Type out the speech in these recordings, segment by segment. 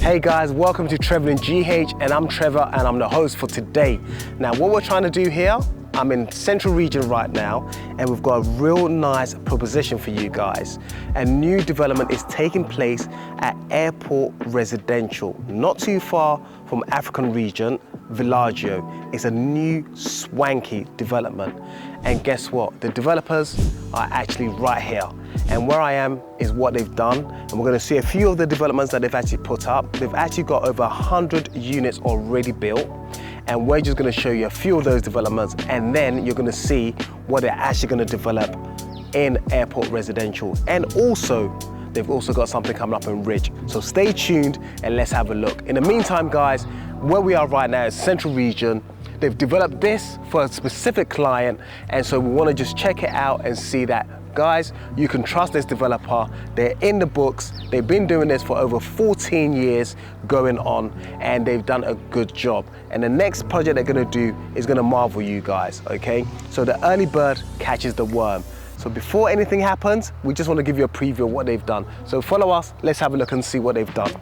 Hey guys, welcome to Trevlyn GH, and I'm Trevor and I'm the host for today. Now what we're trying to do here, I'm in Central Region right now and we've got a real nice proposition for you guys. A new development is taking place at Airport Residential, not too far from African Region, Villaggio. It's a new swanky development. And guess what? The developers are actually right here. And where I am is what they've done. And we're gonna see a few of the developments that they've actually put up. They've actually got over 100 units already built. And we're just gonna show you a few of those developments, and then you're gonna see what they're actually gonna develop in Airport Residential. And also, they've also got something coming up in Ridge. So stay tuned and let's have a look. In the meantime, guys, where we are right now is Central Region. They've developed this for a specific client, and so we wanna just check it out and see that, guys, you can trust this developer. They're in the books. They've been doing this for over 14 years going on, and they've done a good job. And the next project they're gonna do is gonna marvel you guys, okay? So the early bird catches the worm. So before anything happens, we just wanna give you a preview of what they've done. So follow us, let's have a look and see what they've done.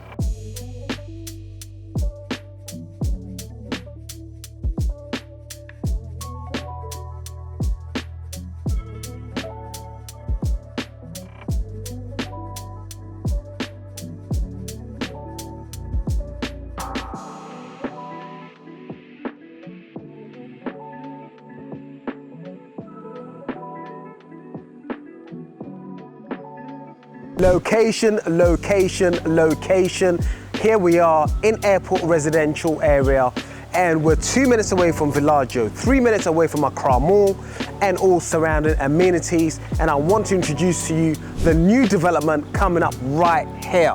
Location, location, location. Here we are in Airport Residential area, and we're 2 minutes away from Villaggio, 3 minutes away from Accra Mall, and all surrounding amenities. And I want to introduce to you the new development coming up right here.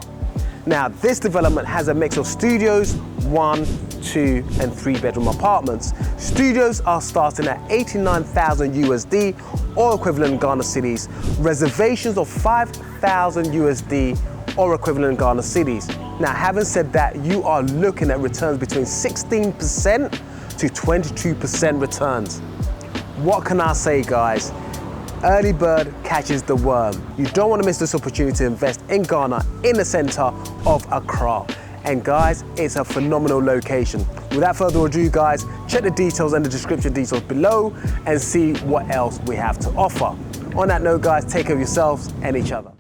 Now, this development has a mix of studios, 1, 2, and 3 bedroom apartments. Studios are starting at 89,000 USD or equivalent Ghana cedis. Reservations of 5,000 USD or equivalent Ghana cedis. Now, having said that, you are looking at returns between 16% to 22% returns. What can I say, guys? Early bird catches the worm. You don't want to miss this opportunity to invest in Ghana in the center of Accra. And guys, it's a phenomenal location. Without further ado, guys, check the details and the description details below and see what else we have to offer. On that note, guys, take care of yourselves and each other.